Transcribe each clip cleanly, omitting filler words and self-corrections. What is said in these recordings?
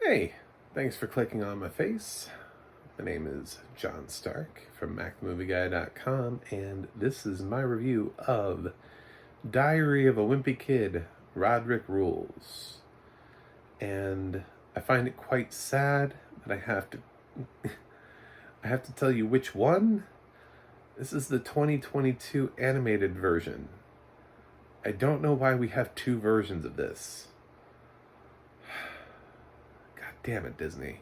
Hey, thanks for clicking on my face. My name is John Stark from MacTheMovieGuy.com, and this is my review of Diary of a Wimpy Kid, Rodrick Rules. And I find it quite sad that I have to tell you which one. This is the 2022 animated version. I don't know why we have two versions of this. God damn it, Disney.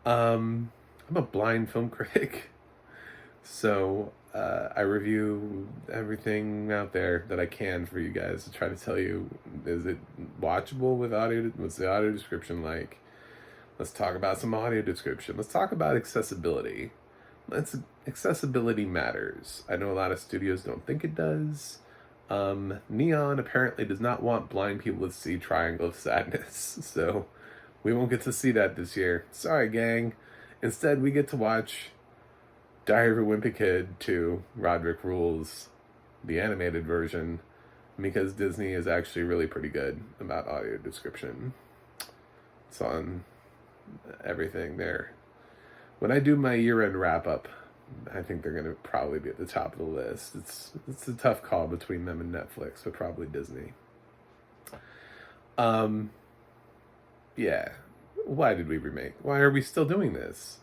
I'm a blind film critic, so I review everything out there that I can for you guys to try to tell you, is it watchable with audio? What's the audio description like? Let's talk about some audio description. Let's talk about accessibility. Accessibility matters. I know a lot of studios don't think it does. Neon apparently does not want blind people to see Triangle of Sadness, so we won't get to see that this year. Sorry, gang. Instead, we get to watch Diary of a Wimpy Kid 2, Rodrick Rules, the animated version, because Disney is actually really pretty good about audio description. It's on everything there. When I do my year-end wrap-up, I think they're going to probably be at the top of the list. It's a tough call between them and Netflix, but probably Disney. Yeah. Why did we remake? Why are we still doing this?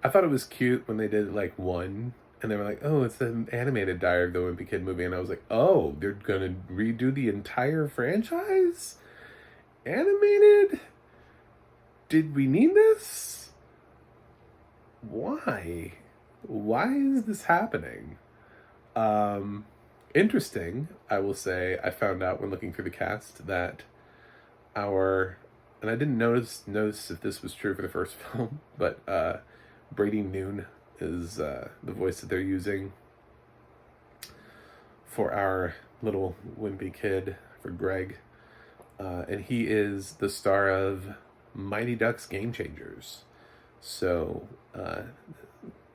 I thought it was cute when they did like one, and they were like, oh, it's an animated Diary of the Wimpy Kid movie, and I was like, oh, they're gonna redo the entire franchise? Animated? Did we need this? Why? Why is this happening? Interesting, I will say. I found out when looking through the cast that and I didn't notice if this was true for the first film, but Brady Noon is the voice that they're using for our little wimpy kid, for Greg. And he is the star of Mighty Ducks Game Changers. So,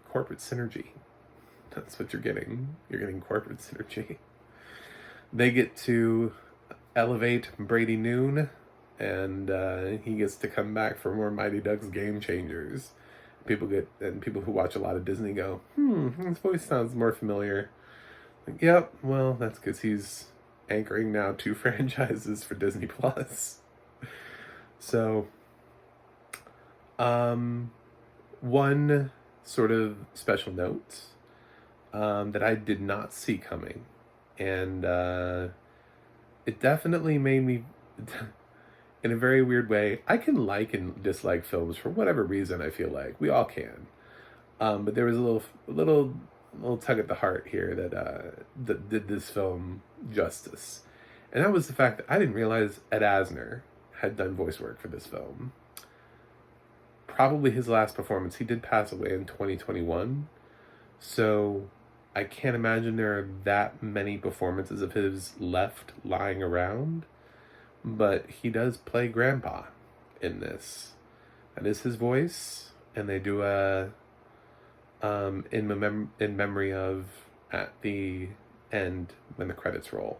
corporate synergy. That's what you're getting. You're getting corporate synergy. They get to elevate Brady Noon, and he gets to come back for more Mighty Ducks Game Changers. People who watch a lot of Disney go, his voice sounds more familiar. Like, yep, well, that's because he's anchoring now 2 franchises for Disney Plus. So, one sort of special note that I did not see coming, and it definitely made me, in a very weird way, I can like and dislike films for whatever reason. I feel like we all can, but there was a little tug at the heart here that did this film justice, and that was the fact that I didn't realize Ed Asner had done voice work for this film. Probably his last performance. He did pass away in 2021, so I can't imagine there are that many performances of his left lying around. But he does play Grandpa in this. That is his voice, and they do a in memory of at the end when the credits roll.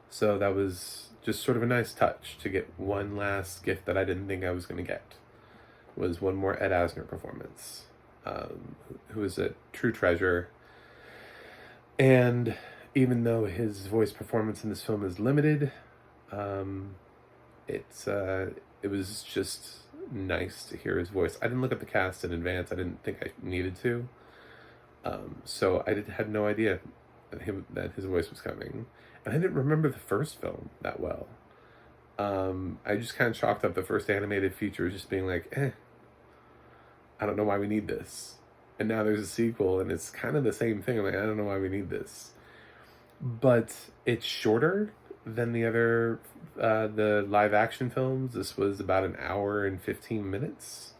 So that was just sort of a nice touch to get one last gift that I didn't think I was going to get. Was one more Ed Asner performance, who is a true treasure. And even though his voice performance in this film is limited, it was just nice to hear his voice. I didn't look at the cast in advance. I didn't think I needed to. So I had no idea that his voice was coming. And I didn't remember the first film that well. I just kind of chalked up the first animated feature as just being like, I don't know why we need this. And now there's a sequel, and it's kind of the same thing. I'm like, I don't know why we need this. But it's shorter than the other, the live action films. This was about an hour and 15 minutes.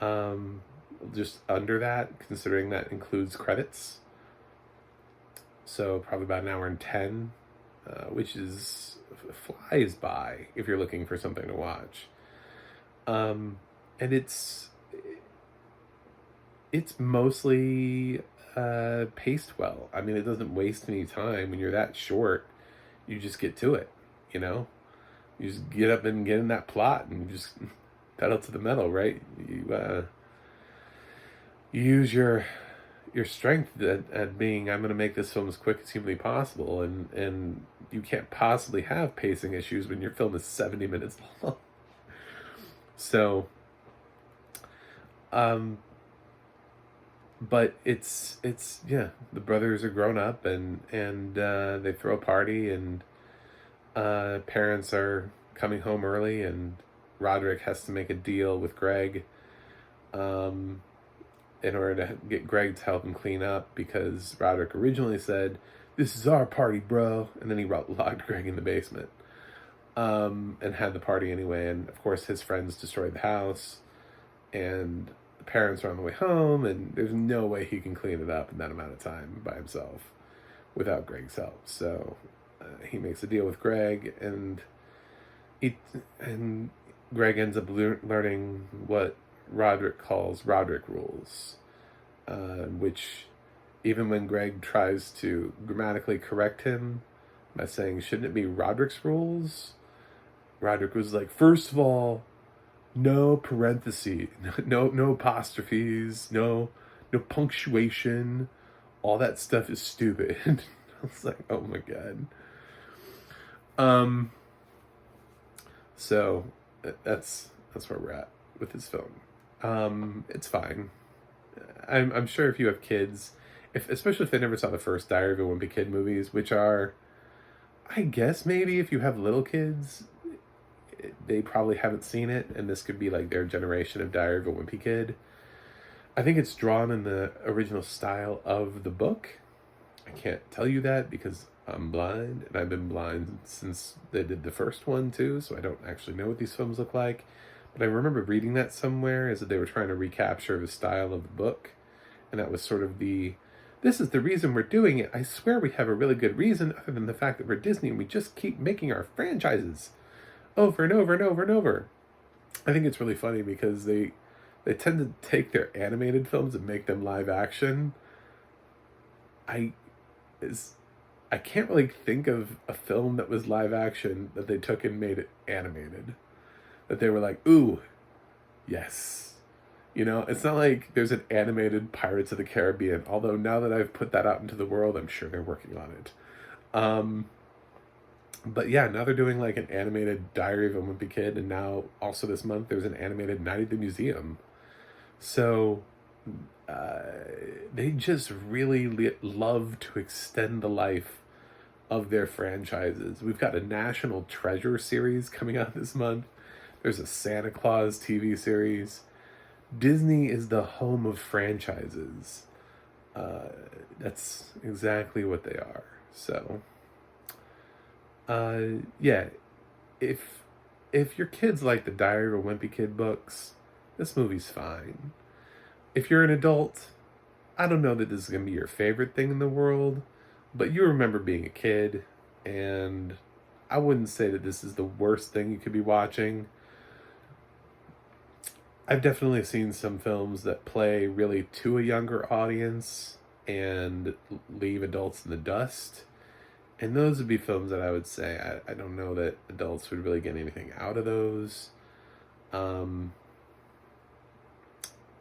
Just under that, considering that includes credits. So probably about an hour and 10, which flies by if you're looking for something to watch. And it's mostly paced well. I mean, it doesn't waste any time. When you're that short, you just get to it, you know? You just get up and get in that plot and just pedal to the metal, right? You use your strength at being, I'm going to make this film as quick as humanly possible, and you can't possibly have pacing issues when your film is 70 minutes long. So, but it's yeah, the brothers are grown up, and they throw a party, and parents are coming home early, and Rodrick has to make a deal with Greg, in order to get Greg to help him clean up, because Rodrick originally said, "This is our party, bro," and then he locked Greg in the basement, and had the party anyway. And of course, his friends destroyed the house, and the parents are on the way home, and there's no way he can clean it up in that amount of time by himself without Greg's help. So he makes a deal with Greg, and Greg ends up learning what Rodrick calls Rodrick Rules, which, even when Greg tries to grammatically correct him by saying, "Shouldn't it be Rodrick's Rules?" Rodrick was like, "First of all, no parentheses, no apostrophes, no punctuation. All that stuff is stupid." I was like, oh my god. So that's where we're at with this film. It's fine. I'm sure if you have kids, especially if they never saw the first Diary of a Wimpy Kid movies, which are, I guess maybe if you have little kids, they probably haven't seen it, and this could be like their generation of Diary of a Wimpy Kid. I think it's drawn in the original style of the book. I can't tell you that because I'm blind, and I've been blind since they did the first one too, so I don't actually know what these films look like. But I remember reading that somewhere, is that they were trying to recapture the style of the book, and that was sort of this is the reason we're doing it. I swear we have a really good reason, other than the fact that we're Disney and we just keep making our franchises over and over and over and over. I think it's really funny because they tend to take their animated films and make them live action. I can't really think of a film that was live action that they took and made it animated. That they were like, ooh, yes. You know, it's not like there's an animated Pirates of the Caribbean, although now that I've put that out into the world, I'm sure they're working on it. But yeah, now they're doing like an animated Diary of a Wimpy Kid, and now also this month there's an animated Night at the Museum. So they just really love to extend the life of their franchises. We've got a National Treasure series coming out this month. There's a Santa Claus TV series. Disney is the home of franchises. That's exactly what they are. So, yeah, if your kids like the Diary of a Wimpy Kid books, this movie's fine. If you're an adult, I don't know that this is going to be your favorite thing in the world, but you remember being a kid, and I wouldn't say that this is the worst thing you could be watching. I've definitely seen some films that play really to a younger audience and leave adults in the dust. And those would be films that I would say, I don't know that adults would really get anything out of those.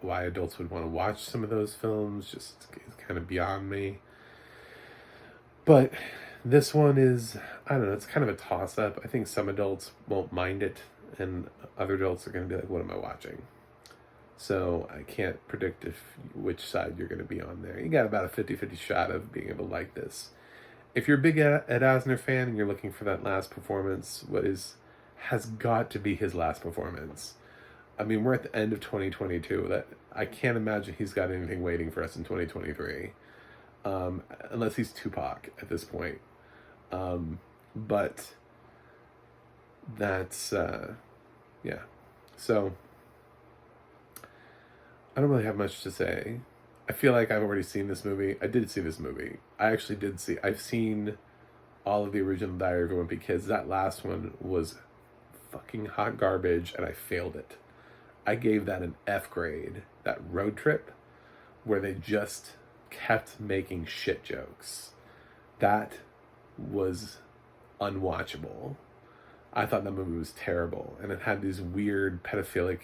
Why adults would want to watch some of those films just is kind of beyond me. But this one is, I don't know, it's kind of a toss-up. I think some adults won't mind it, and other adults are going to be like, what am I watching? So I can't predict which side you're going to be on there. You got about a 50-50 shot of being able to like this. If you're a big Ed Asner fan and you're looking for that last performance, has got to be his last performance. I mean, we're at the end of 2022. That I can't imagine he's got anything waiting for us in 2023, unless he's Tupac at this point. But that's yeah. So I don't really have much to say. I feel like I've already seen this movie. I did see this movie. I've seen all of the original Diary of a Wimpy Kids. That last one was fucking hot garbage, and I failed it. I gave that an F grade. That road trip, where they just kept making shit jokes. That was unwatchable. I thought that movie was terrible, and it had these weird pedophilic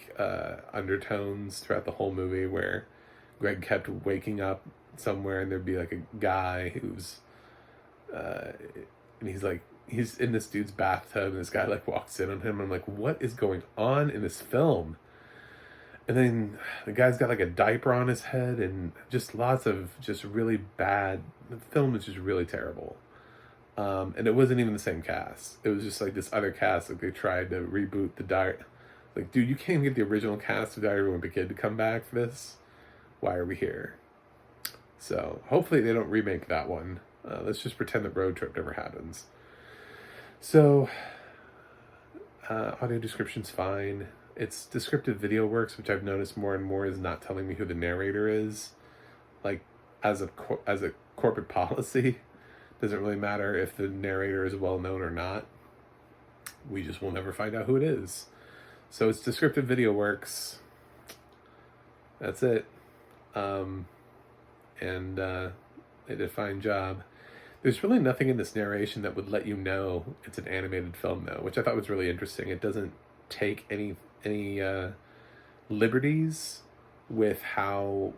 undertones throughout the whole movie, where Greg kept waking up somewhere, and there'd be like a guy who's, and he's in this dude's bathtub, and this guy like walks in on him. And I'm like, what is going on in this film? And then the guy's got like a diaper on his head, and just lots of just really bad. The film is just really terrible. And it wasn't even the same cast. It was just like this other cast. Like they tried to reboot the diary. Like, dude, you can't even get the original cast of Diary of a Wimpy Kid to come back for this. Why are we here? So hopefully they don't remake that one. Let's just pretend that Road Trip never happens. So audio description's fine. It's descriptive video works, which I've noticed more and more is not telling me who the narrator is. Like, as a corporate policy, doesn't really matter if the narrator is well known or not. We just will never find out who it is. So it's descriptive video works. That's it. And they did a fine job. There's really nothing in this narration that would let you know it's an animated film, though, which I thought was really interesting. It doesn't take any liberties with how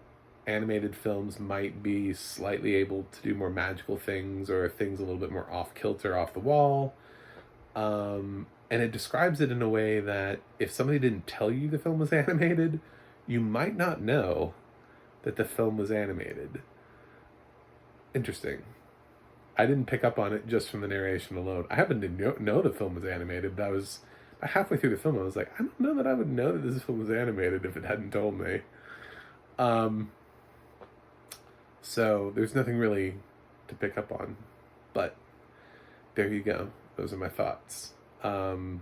animated films might be slightly able to do more magical things, or things a little bit more off kilter, off the wall. And it describes it in a way that if somebody didn't tell you the film was animated, you might not know that the film was animated. Interesting. I didn't pick up on it just from the narration alone. I happened to know the film was animated, but I was halfway through the film. I was like, I don't know that I would know that this film was animated if it hadn't told me. So there's nothing really to pick up on, but there you go. Those are my thoughts. I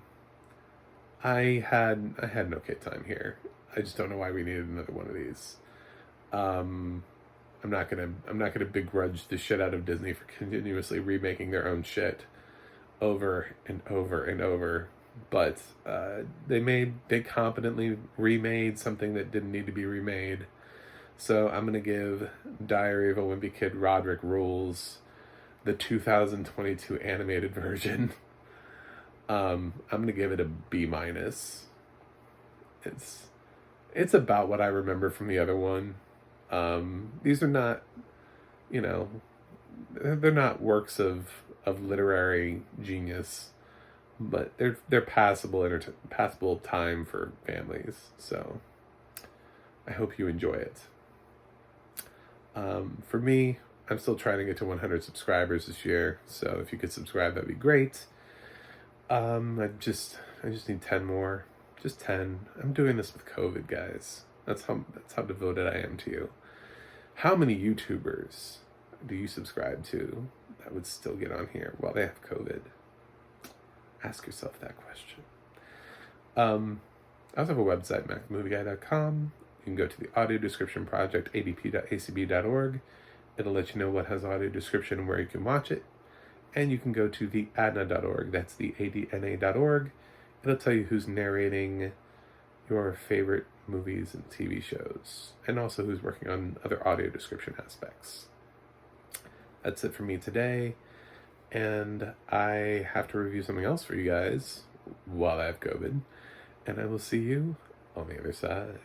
had an okay time here. I just don't know why we needed another one of these. I'm not gonna begrudge the shit out of Disney for continuously remaking their own shit over and over and over. But they competently remade something that didn't need to be remade. So I'm gonna give Diary of a Wimpy Kid Rodrick Rules, the 2022 animated version. I'm gonna give it a B-. It's about what I remember from the other one. These are not, they're not works of literary genius, but they're passable time for families. So I hope you enjoy it. For me, I'm still trying to get to 100 subscribers this year, so if you could subscribe, that'd be great. I just need 10 more. Just 10. I'm doing this with COVID, guys. That's how devoted I am to you. How many YouTubers do you subscribe to that would still get on here while they have COVID? Ask yourself that question. I also have a website, macmovieguy.com. You can go to the audio description project, adp.acb.org. It'll let you know what has audio description and where you can watch it. And you can go to the adna.org. That's the adna.org. It'll tell you who's narrating your favorite movies and TV shows, and also who's working on other audio description aspects. That's it for me today, and I have to review something else for you guys while I have COVID, and I will see you on the other side.